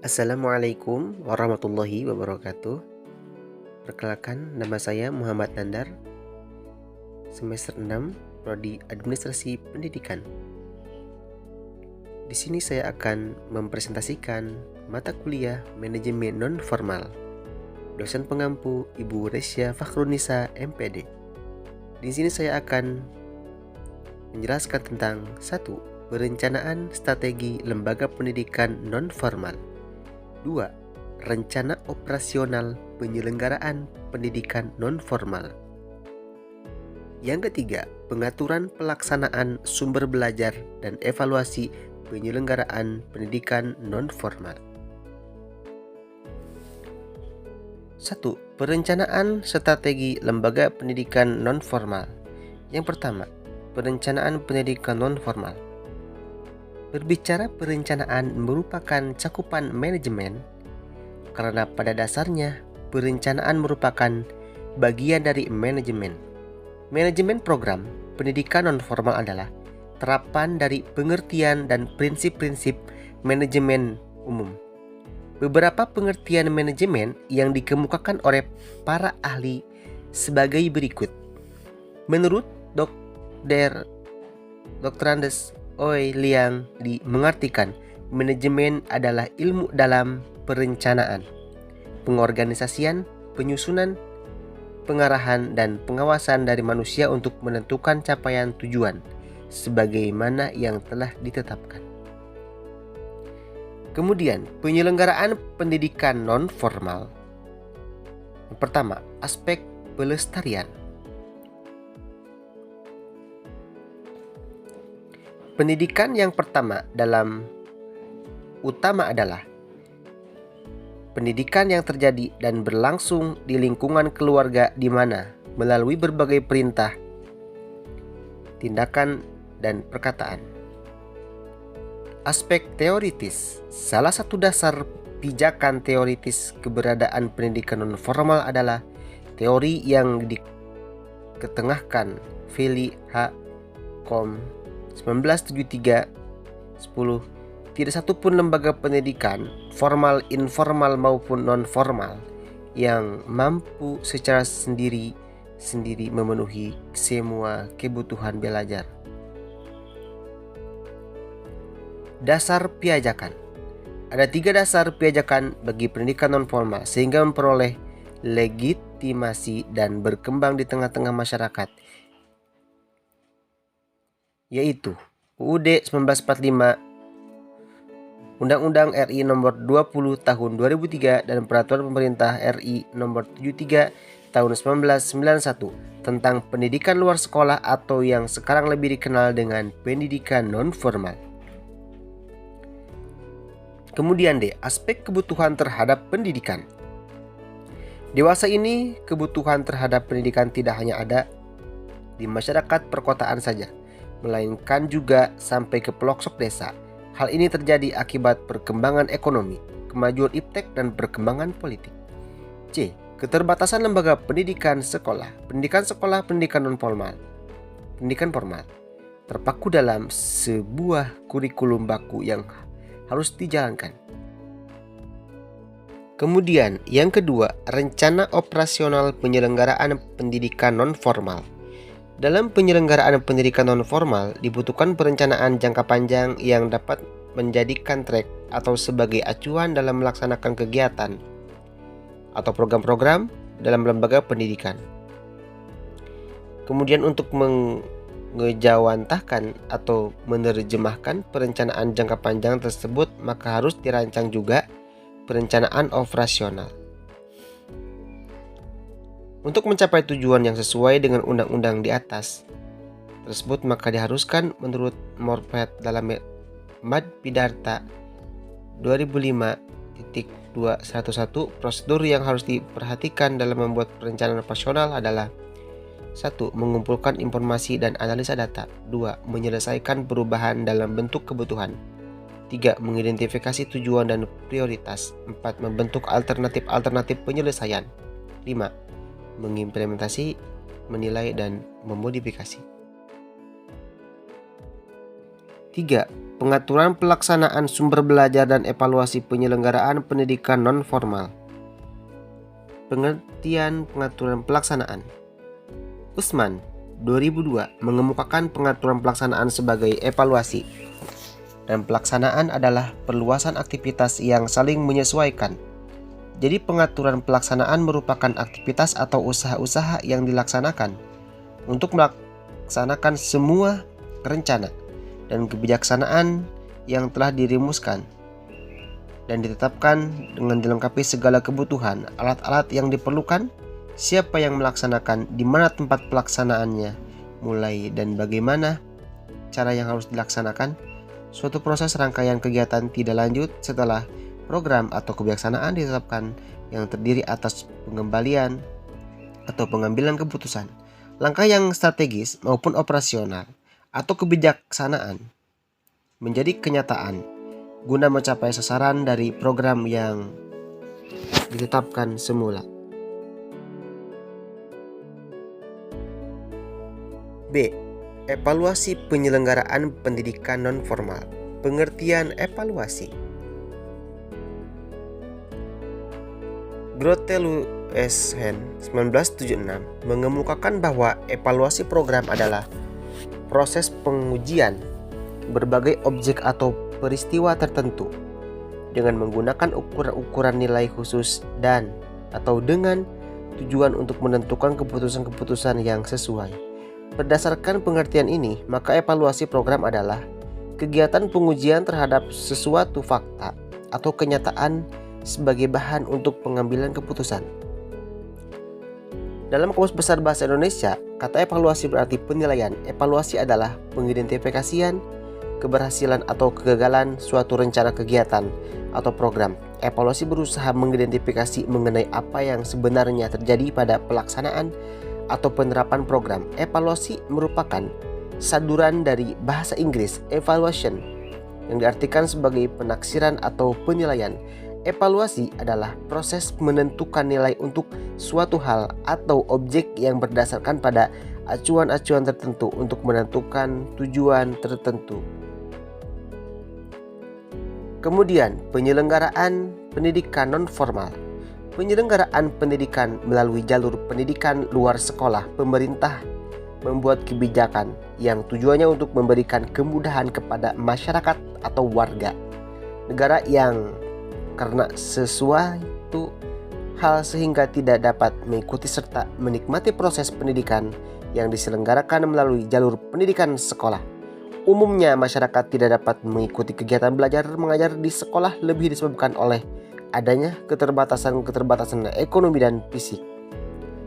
Assalamualaikum warahmatullahi wabarakatuh. Perkenalkan, nama saya Muhammad Nandar, semester 6, Prodi Administrasi Pendidikan. Di sini saya akan mempresentasikan mata kuliah Manajemen Non-Formal. Dosen pengampu Ibu Resya Fakhrunisa, MPD. Di sini saya akan menjelaskan tentang 1. Perencanaan strategi lembaga pendidikan non-formal. 2. Rencana operasional penyelenggaraan pendidikan non-formal. Yang ketiga, pengaturan pelaksanaan sumber belajar dan evaluasi penyelenggaraan pendidikan non-formal. 1. Perencanaan strategi lembaga pendidikan non-formal. Yang pertama, perencanaan pendidikan non-formal. Berbicara perencanaan merupakan cakupan manajemen, karena pada dasarnya perencanaan merupakan bagian dari manajemen. Manajemen program pendidikan non-formal adalah terapan dari pengertian dan prinsip-prinsip manajemen umum. Beberapa pengertian manajemen yang dikemukakan oleh para ahli sebagai berikut. Menurut Dr. Andes Oi Liang mengartikan manajemen adalah ilmu dalam perencanaan, pengorganisasian, penyusunan, pengarahan, dan pengawasan dari manusia untuk menentukan capaian tujuan sebagaimana yang telah ditetapkan. Kemudian, penyelenggaraan pendidikan non-formal. Yang pertama, aspek pelestarian. Pendidikan yang pertama utama adalah pendidikan yang terjadi dan berlangsung di lingkungan keluarga di mana melalui berbagai perintah, tindakan, dan perkataan. Aspek teoritis. Salah satu dasar pijakan teoritis keberadaan pendidikan non-formal adalah teori yang diketengahkan Feli H. Com 1973-10. Tidak satu pun lembaga pendidikan, formal, informal maupun non-formal, yang mampu secara sendiri memenuhi semua kebutuhan belajar. Dasar pijakan. Ada 3 dasar pijakan bagi pendidikan non-formal sehingga memperoleh legitimasi dan berkembang di tengah-tengah masyarakat, yaitu UUD 1945, Undang-Undang RI Nomor 20 Tahun 2003 dan Peraturan Pemerintah RI Nomor 73 Tahun 1991 tentang pendidikan luar sekolah atau yang sekarang lebih dikenal dengan pendidikan non-formal. Kemudian D. Aspek kebutuhan terhadap pendidikan. Dewasa ini, kebutuhan terhadap pendidikan tidak hanya ada di masyarakat perkotaan saja, melainkan juga sampai ke pelosok desa. Hal ini terjadi akibat perkembangan ekonomi, kemajuan iptek, dan perkembangan politik. C. Keterbatasan lembaga pendidikan sekolah. Pendidikan non-formal, pendidikan formal, terpaku dalam sebuah kurikulum baku yang harus dijalankan. Kemudian yang kedua, rencana operasional penyelenggaraan pendidikan non-formal. Dalam penyelenggaraan pendidikan non-formal dibutuhkan perencanaan jangka panjang yang dapat menjadikan track atau sebagai acuan dalam melaksanakan kegiatan atau program-program dalam lembaga pendidikan. Kemudian untuk mengejawantahkan atau menerjemahkan perencanaan jangka panjang tersebut, maka harus dirancang juga perencanaan operasional. Untuk mencapai tujuan yang sesuai dengan undang-undang di atas tersebut, maka diharuskan menurut Morphet dalam Mad Pidarta 2005.211, prosedur yang harus diperhatikan dalam membuat perencanaan operasional adalah 1. Mengumpulkan informasi dan analisa data. 2. Menyelesaikan perubahan dalam bentuk kebutuhan. 3. Mengidentifikasi tujuan dan prioritas. 4. Membentuk alternatif penyelesaian. 5. Mengimplementasi, menilai, dan memodifikasi. 3. Pengaturan pelaksanaan sumber belajar dan evaluasi penyelenggaraan pendidikan non-formal. Pengertian pengaturan pelaksanaan. Usman 2002 mengemukakan pengaturan pelaksanaan sebagai evaluasi, dan pelaksanaan adalah perluasan aktivitas yang saling menyesuaikan. Jadi pengaturan pelaksanaan merupakan aktivitas atau usaha-usaha yang dilaksanakan untuk melaksanakan semua rencana dan kebijaksanaan yang telah dirumuskan dan ditetapkan dengan dilengkapi segala kebutuhan, alat-alat yang diperlukan, siapa yang melaksanakan, di mana tempat pelaksanaannya, mulai dan bagaimana cara yang harus dilaksanakan. Suatu proses rangkaian kegiatan tidak lanjut setelah program atau kebijaksanaan ditetapkan yang terdiri atas pengembalian atau pengambilan keputusan, langkah yang strategis maupun operasional atau kebijaksanaan menjadi kenyataan guna mencapai sasaran dari program yang ditetapkan semula. B. Evaluasi penyelenggaraan pendidikan non-formal. Pengertian evaluasi. Grote-Louwers 1976 mengemukakan bahwa evaluasi program adalah proses pengujian berbagai objek atau peristiwa tertentu dengan menggunakan ukuran-ukuran nilai khusus dan atau dengan tujuan untuk menentukan keputusan-keputusan yang sesuai. Berdasarkan pengertian ini, maka evaluasi program adalah kegiatan pengujian terhadap sesuatu fakta atau kenyataan sebagai bahan untuk pengambilan keputusan. Dalam Kamus Besar Bahasa Indonesia, kata evaluasi berarti penilaian. Evaluasi adalah pengidentifikasian keberhasilan atau kegagalan suatu rencana kegiatan atau program. Evaluasi berusaha mengidentifikasi mengenai apa yang sebenarnya terjadi pada pelaksanaan atau penerapan program. Evaluasi merupakan saduran dari bahasa Inggris evaluation yang diartikan sebagai penaksiran atau penilaian. Evaluasi adalah proses menentukan nilai untuk suatu hal atau objek yang berdasarkan pada acuan-acuan tertentu untuk menentukan tujuan tertentu. Kemudian, penyelenggaraan pendidikan non-formal. Penyelenggaraan pendidikan melalui jalur pendidikan luar sekolah. Pemerintah membuat kebijakan yang tujuannya untuk memberikan kemudahan kepada masyarakat atau warga negara yang karena sesuatu hal sehingga tidak dapat mengikuti serta menikmati proses pendidikan yang diselenggarakan melalui jalur pendidikan sekolah. Umumnya masyarakat tidak dapat mengikuti kegiatan belajar mengajar di sekolah lebih disebabkan oleh adanya keterbatasan ekonomi dan fisik.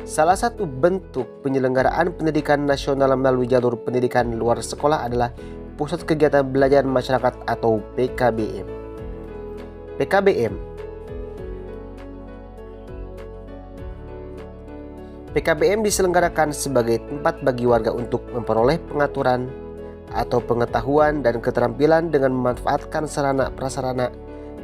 Salah satu bentuk penyelenggaraan pendidikan nasional melalui jalur pendidikan luar sekolah adalah Pusat Kegiatan Belajar Masyarakat atau PKBM. PKBM diselenggarakan sebagai tempat bagi warga untuk memperoleh pengaturan atau pengetahuan dan keterampilan dengan memanfaatkan sarana prasarana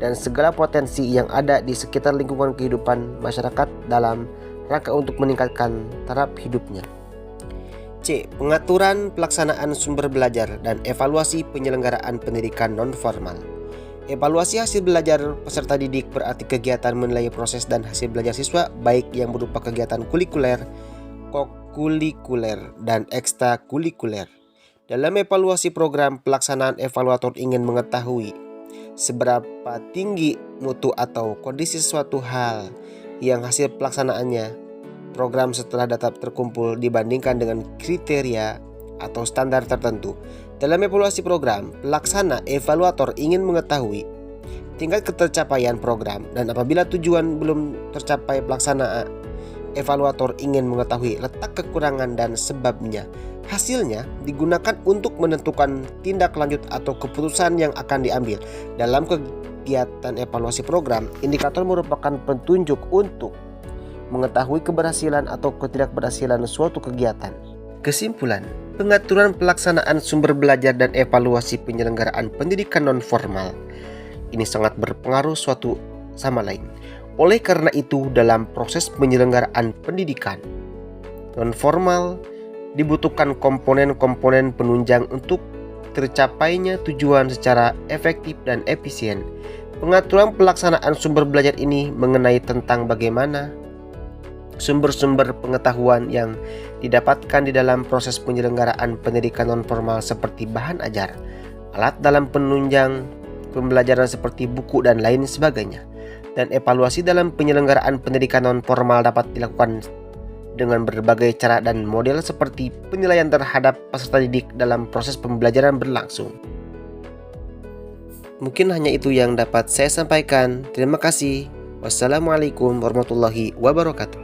dan segala potensi yang ada di sekitar lingkungan kehidupan masyarakat dalam rangka untuk meningkatkan taraf hidupnya. C. Pengaturan pelaksanaan sumber belajar dan evaluasi penyelenggaraan pendidikan non-formal. Evaluasi hasil belajar peserta didik berarti kegiatan menilai proses dan hasil belajar siswa baik yang berupa kegiatan kulikuler, kokulikuler, dan ekstrakulikuler. Dalam evaluasi program, pelaksanaan evaluator ingin mengetahui seberapa tinggi mutu atau kondisi suatu hal yang hasil pelaksanaannya program setelah data terkumpul dibandingkan dengan kriteria atau standar tertentu. Dalam evaluasi program, pelaksana evaluator ingin mengetahui tingkat ketercapaian program, dan apabila tujuan belum tercapai, pelaksana evaluator ingin mengetahui letak kekurangan dan sebabnya. Hasilnya digunakan untuk menentukan tindak lanjut atau keputusan yang akan diambil. Dalam kegiatan evaluasi program, indikator merupakan petunjuk untuk mengetahui keberhasilan atau ketidakberhasilan suatu kegiatan. Kesimpulan, pengaturan pelaksanaan sumber belajar dan evaluasi penyelenggaraan pendidikan non-formal ini sangat berpengaruh suatu sama lain. Oleh karena itu, dalam proses penyelenggaraan pendidikan non-formal dibutuhkan komponen-komponen penunjang untuk tercapainya tujuan secara efektif dan efisien. Pengaturan pelaksanaan sumber belajar ini mengenai tentang bagaimana sumber-sumber pengetahuan yang didapatkan di dalam proses penyelenggaraan pendidikan nonformal seperti bahan ajar, alat dalam penunjang pembelajaran seperti buku dan lain sebagainya. Dan evaluasi dalam penyelenggaraan pendidikan nonformal dapat dilakukan dengan berbagai cara dan model seperti penilaian terhadap peserta didik dalam proses pembelajaran berlangsung. Mungkin hanya itu yang dapat saya sampaikan. Terima kasih. Wassalamualaikum warahmatullahi wabarakatuh.